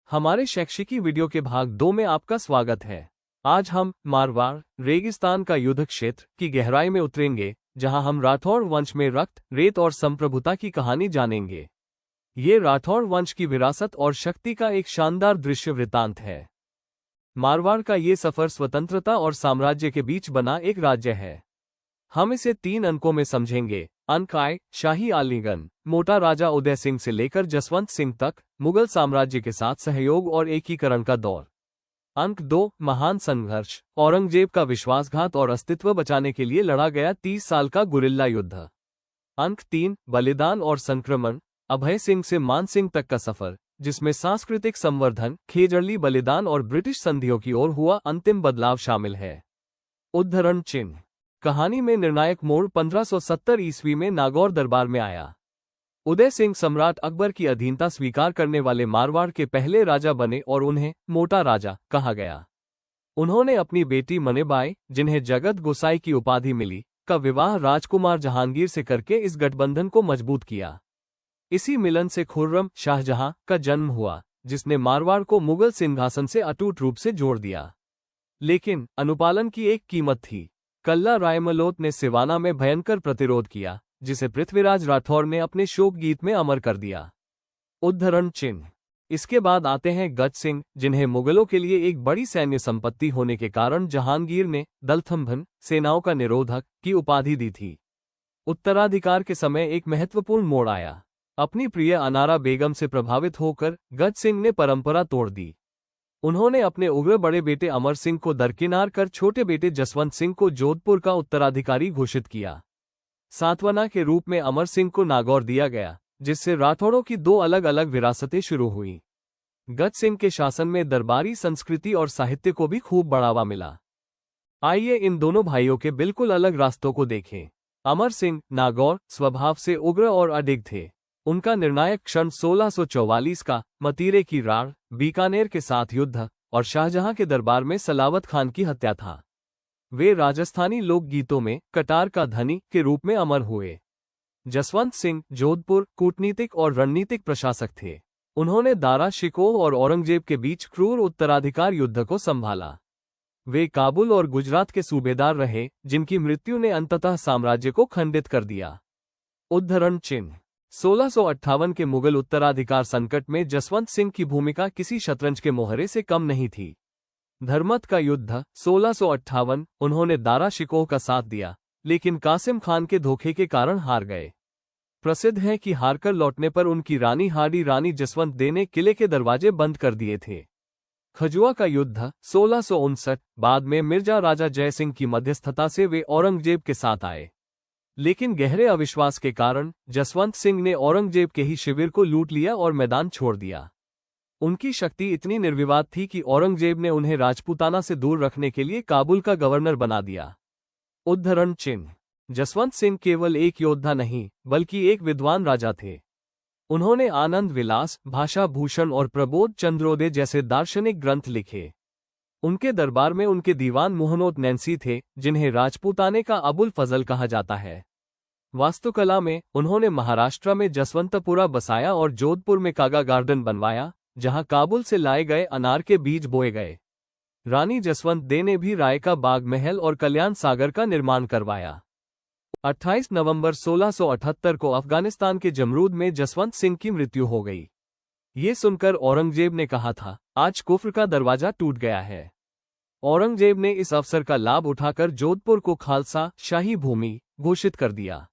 हमारे शैक्षिकी वीडियो के भाग 2 में आपका स्वागत है। आज हम मारवाड़ रेगिस्तान का युद्ध क्षेत्र की गहराई में उतरेंगे, जहां हम राठौड़ वंश में रक्त, रेत और संप्रभुता की कहानी जानेंगे। ये राठौड़ वंश की विरासत और शक्ति का एक शानदार दृश्य वृत्तांत है। मारवाड़ का ये सफर स्वतंत्रता और साम्राज्य के बीच बना एक राज्य है। हम इसे 3 अंकों में समझेंगे। अंक आय, शाही आलिंगन, मोटा राजा उदय सिंह से लेकर जसवंत सिंह तक, मुगल साम्राज्य के साथ सहयोग और एकीकरण का दौर। अंक 2, महान संघर्ष, औरंगजेब का विश्वासघात और अस्तित्व बचाने के लिए लड़ा गया 30 साल का गुरिल्ला युद्ध। अंक 3, बलिदान और संक्रमण, अभय सिंह से मान सिंह तक का सफर, जिसमें सांस्कृतिक संवर्धन, खेजड़ली बलिदान और ब्रिटिश संधियों की ओर हुआ अंतिम बदलाव शामिल है। उद्धरण चिन्ह। कहानी में निर्णायक मोड़ 1570 ईस्वी में नागौर दरबार में आया। उदय सिंह सम्राट अकबर की अधीनता स्वीकार करने वाले मारवाड़ के पहले राजा बने और उन्हें मोटा राजा कहा गया। उन्होंने अपनी बेटी मनेबाई, जिन्हें जगत गोसाई की उपाधि मिली, का विवाह राजकुमार जहांगीर से करके इस गठबंधन को मजबूत किया। इसी मिलन से खुर्रम शाहजहां का जन्म हुआ, जिसने मारवाड़ को मुगल सिंहासन से अटूट रूप से जोड़ दिया। लेकिन अनुपालन की एक कीमत थी। कल्ला रायमलोत ने सिवाना में भयंकर प्रतिरोध किया, जिसे पृथ्वीराज राठौर ने अपने शोक गीत में अमर कर दिया। उद्धरण चिन्ह। इसके बाद आते हैं गज सिंह, जिन्हें मुगलों के लिए एक बड़ी सैन्य संपत्ति होने के कारण जहांगीर ने दलथंभन सेनाओं का निरोधक की उपाधि दी थी। उत्तराधिकार के समय एक महत्वपूर्ण मोड़ आया। अपनी प्रिय अनारा बेगम से प्रभावित होकर गज सिंह ने परंपरा तोड़ दी। उन्होंने अपने उग्र बड़े बेटे अमर सिंह को दरकिनार कर छोटे बेटे जसवंत सिंह को जोधपुर का उत्तराधिकारी घोषित किया। सांत्वना के रूप में अमर सिंह को नागौर दिया गया, जिससे राठौड़ों की 2 अलग अलग विरासतें शुरू हुईं। गज सिंह के शासन में दरबारी संस्कृति और साहित्य को भी खूब बढ़ावा मिला। आइए इन दोनों भाइयों के बिल्कुल अलग रास्तों को देखें। अमर सिंह नागौर स्वभाव से उग्र और अडिग थे। उनका निर्णायक क्षण 1644 का मतीरे की राड़, बीकानेर के साथ युद्ध और शाहजहां के दरबार में सलावत खान की हत्या था। वे राजस्थानी लोकगीतों में कटार का धनी के रूप में अमर हुए। जसवंत सिंह जोधपुर कूटनीतिक और रणनीतिक प्रशासक थे। उन्होंने दारा शिकोह और औरंगजेब के बीच क्रूर उत्तराधिकार युद्ध को संभाला। वे काबुल और गुजरात के सूबेदार रहे, जिनकी मृत्यु ने अंततः साम्राज्य को खंडित कर दिया। उद्धरण चिन्ह। 1658 के मुगल उत्तराधिकार संकट में जसवंत सिंह की भूमिका किसी शतरंज के मोहरे से कम नहीं थी। धर्मत का युद्ध 1658, उन्होंने दारा शिकोह का साथ दिया, लेकिन कासिम खान के धोखे के कारण हार गए। प्रसिद्ध है कि हारकर लौटने पर उनकी रानी हाडी रानी जसवंत दे ने किले के दरवाजे बंद कर दिए थे। खजुआ का युद्ध 1659, बाद में मिर्जा राजा जय सिंह की मध्यस्थता से वे औरंगजेब के साथ आए। लेकिन गहरे अविश्वास के कारण जसवंत सिंह ने औरंगजेब के ही शिविर को लूट लिया और मैदान छोड़ दिया। उनकी शक्ति इतनी निर्विवाद थी कि औरंगजेब ने उन्हें राजपूताना से दूर रखने के लिए काबुल का गवर्नर बना दिया। उद्धरण चिन्ह। जसवंत सिंह केवल एक योद्धा नहीं, बल्कि एक विद्वान राजा थे। उन्होंने आनंद विलास, भाषा भूषण और प्रबोध चंद्रोदय जैसे दार्शनिक ग्रंथ लिखे। उनके दरबार में उनके दीवान मुहनोत नैन्सी थे, जिन्हें राजपूताने का अबुल फजल कहा जाता है। वास्तुकला में उन्होंने महाराष्ट्र में जसवंतपुरा बसाया और जोधपुर में कागा गार्डन बनवाया, जहां काबुल से लाए गए अनार के बीज बोए गए। रानी जसवंत दे ने भी राय का बाग महल और कल्याण सागर का निर्माण करवाया। 28 नवंबर 1678 को अफगानिस्तान के जमरूद में जसवंत सिंह की मृत्यु हो गई। ये सुनकर औरंगजेब ने कहा था, आज कुफ्र का दरवाजा टूट गया है। औरंगजेब ने इस अवसर का लाभ उठाकर जोधपुर को खालसा शाही भूमि घोषित कर दिया।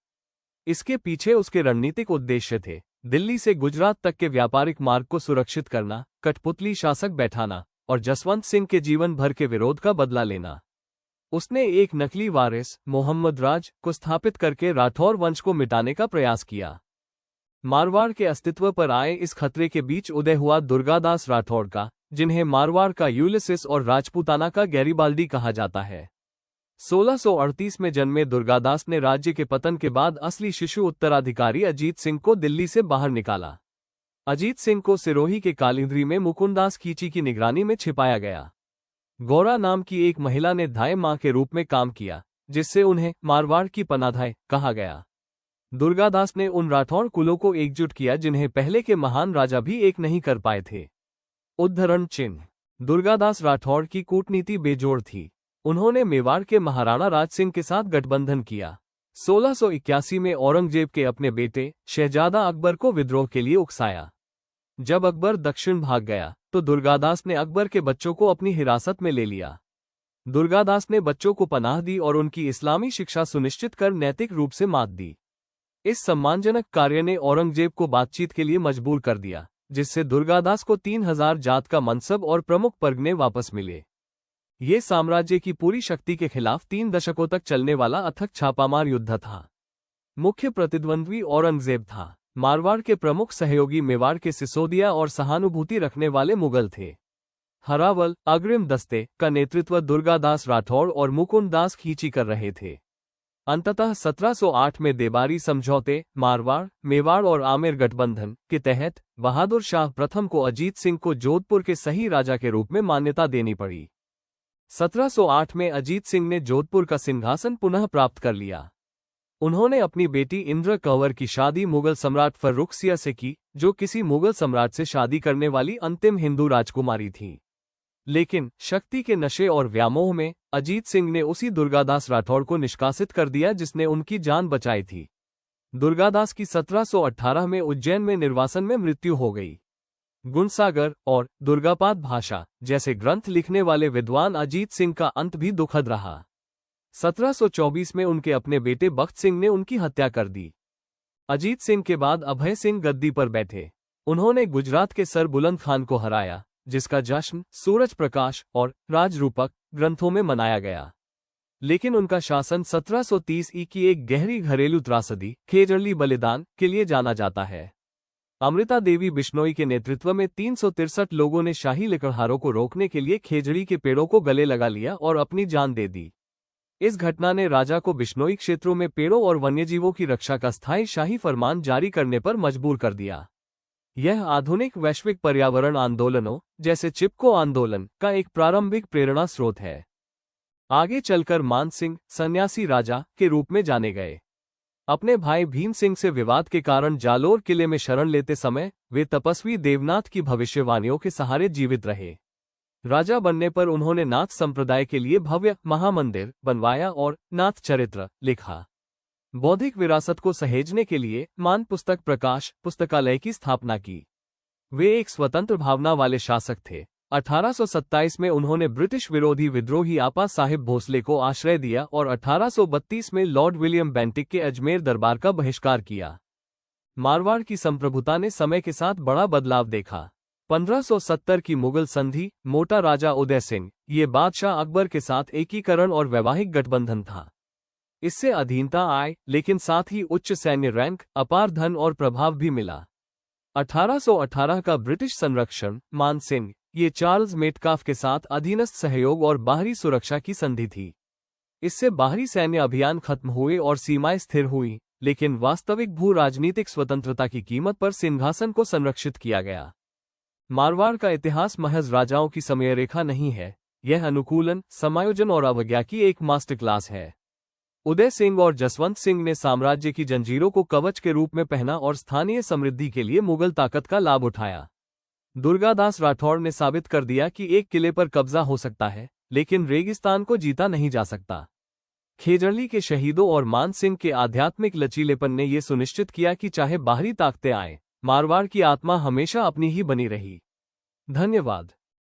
इसके पीछे उसके रणनीतिक उद्देश्य थे। दिल्ली से गुजरात तक के व्यापारिक मार्ग को सुरक्षित करना, कठपुतली शासक बैठाना और जसवंत सिंह के जीवन भर के विरोध का बदला लेना। उसने एक नकली वारिस मोहम्मद राज को स्थापित करके राठौर वंश को मिटाने का प्रयास किया। मारवाड़ के अस्तित्व पर आए इस खतरे के बीच उदय हुआ दुर्गादास राठौड़ का, जिन्हें मारवाड़ का यूलिसिस और राजपूताना का गैरिबाल्डी कहा जाता है। 1638 में जन्मे दुर्गादास ने राज्य के पतन के बाद असली शिशु उत्तराधिकारी अजीत सिंह को दिल्ली से बाहर निकाला। अजीत सिंह को सिरोही के कालिंद्री में मुकुंदास खींची की निगरानी में छिपाया गया। गौरा नाम की एक महिला ने धाय मां के रूप में काम किया, जिससे उन्हें मारवाड़ की पनाधाय कहा गया। दुर्गादास ने उन राठौड़ कुलों को एकजुट किया जिन्हें पहले के महान राजा भी एक नहीं कर पाए थे। उद्धरण चिन्ह। दुर्गादास राठौड़ की कूटनीति बेजोड़ थी। उन्होंने मेवाड़ के महाराणा राज सिंह के साथ गठबंधन किया। 1681 में औरंगजेब के अपने बेटे शहजादा अकबर को विद्रोह के लिए उकसाया। जब अकबर दक्षिण भाग गया तो दुर्गादास ने अकबर के बच्चों को अपनी हिरासत में ले लिया। दुर्गादास ने बच्चों को पनाह दी और उनकी इस्लामी शिक्षा सुनिश्चित कर नैतिक रूप से मात दी। इस सम्मानजनक कार्य ने औरंगजेब को बातचीत के लिए मजबूर कर दिया, जिससे दुर्गादास को 3000 जात का मनसब और प्रमुख परगने वापस मिले। ये साम्राज्य की पूरी शक्ति के खिलाफ 3 दशकों तक चलने वाला अथक छापामार युद्ध था। मुख्य प्रतिद्वंद्वी औरंगजेब था। मारवाड़ के प्रमुख सहयोगी मेवाड़ के सिसोदिया और सहानुभूति रखने वाले मुगल थे। हरावल अग्रिम दस्ते का नेतृत्व दुर्गादास राठौड़ और मुकुंद दास खींची कर रहे थे। अंततः 1708 में देबारी समझौते, मारवाड़, मेवाड़ और आमेर गठबंधन के तहत बहादुर शाह प्रथम को अजीत सिंह को जोधपुर के सही राजा के रूप में मान्यता देनी पड़ी। 1708 में अजीत सिंह ने जोधपुर का सिंहासन पुनः प्राप्त कर लिया। उन्होंने अपनी बेटी इंद्र कंवर की शादी मुगल सम्राट फर्रुखसिया से की, जो किसी मुगल सम्राट से शादी करने वाली अंतिम हिंदू राजकुमारी थी। लेकिन शक्ति के नशे और व्यामोह में अजीत सिंह ने उसी दुर्गादास राठौड़ को निष्कासित कर दिया जिसने उनकी जान बचाई थी। दुर्गादास की 1718 में उज्जैन में निर्वासन में मृत्यु हो गई। गुणसागर और दुर्गापाद भाषा जैसे ग्रंथ लिखने वाले विद्वान अजीत सिंह का अंत भी दुखद रहा। 1724 में उनके अपने बेटे बख्त सिंह ने उनकी हत्या कर दी। अजीत सिंह के बाद अभय सिंह गद्दी पर बैठे। उन्होंने गुजरात के सर बुलंद खान को हराया, जिसका जश्न सूरज प्रकाश और राजरूपक ग्रंथों में मनाया गया। लेकिन उनका शासन 1730 की एक गहरी घरेलू त्रासदी, खेजड़ली बलिदान, के लिए जाना जाता है। अमृता देवी बिश्नोई के नेतृत्व में 363 लोगों ने शाही लकड़हारों को रोकने के लिए खेजड़ी के पेड़ों को गले लगा लिया और अपनी जान दे दी। इस घटना ने राजा को बिश्नोई क्षेत्रों में पेड़ों और वन्यजीवों की रक्षा का स्थायी शाही फरमान जारी करने पर मजबूर कर दिया। यह आधुनिक वैश्विक पर्यावरण आंदोलनों जैसे चिपको आंदोलन का एक प्रारंभिक प्रेरणा स्रोत है। आगे चलकर मान सिंह सन्यासी राजा के रूप में जाने गए। अपने भाई भीम सिंह से विवाद के कारण जालोर किले में शरण लेते समय वे तपस्वी देवनाथ की भविष्यवाणियों के सहारे जीवित रहे। राजा बनने पर उन्होंने नाथ संप्रदाय के लिए भव्य महामंदिर बनवाया और नाथ चरित्र लिखा। बौद्धिक विरासत को सहेजने के लिए मान पुस्तक प्रकाश पुस्तकालय की स्थापना की। वे एक स्वतंत्र भावना वाले शासक थे। 1827 में उन्होंने ब्रिटिश विरोधी विद्रोही आपा साहिब भोसले को आश्रय दिया और 1832 में लॉर्ड विलियम बेंटिक के अजमेर दरबार का बहिष्कार किया। मारवाड़ की संप्रभुता ने समय के साथ बड़ा बदलाव देखा। 1570 की मुगल संधि, मोटा राजा उदय सिंह, ये बादशाह अकबर के साथ एकीकरण और वैवाहिक गठबंधन था। इससे अधीनता आई, लेकिन साथ ही उच्च सैन्य रैंक, अपार धन और प्रभाव भी मिला। 1818 का ब्रिटिश संरक्षण, मान सिंह, ये चार्ल्स मेटकाफ के साथ अधीनस्थ सहयोग और बाहरी सुरक्षा की संधि थी। इससे बाहरी सैन्य अभियान खत्म हुए और सीमाएं स्थिर हुई, लेकिन वास्तविक भू राजनीतिक स्वतंत्रता की कीमत पर सिंहासन को संरक्षित किया गया। मारवाड़ का इतिहास महज राजाओं की समयरेखा नहीं है, यह अनुकूलन, समायोजन और अवज्ञा की एक मास्टर क्लास है। उदय सिंह और जसवंत सिंह ने साम्राज्य की जंजीरों को कवच के रूप में पहना और स्थानीय समृद्धि के लिए मुगल ताकत का लाभ उठाया। दुर्गादास राठौड़ ने साबित कर दिया कि एक किले पर कब्जा हो सकता है, लेकिन रेगिस्तान को जीता नहीं जा सकता। खेजड़ली के शहीदों और मान सिंह के आध्यात्मिक लचीलेपन ने यह सुनिश्चित किया कि चाहे बाहरी ताकतें आए, मारवाड़ की आत्मा हमेशा अपनी ही बनी रही। धन्यवाद।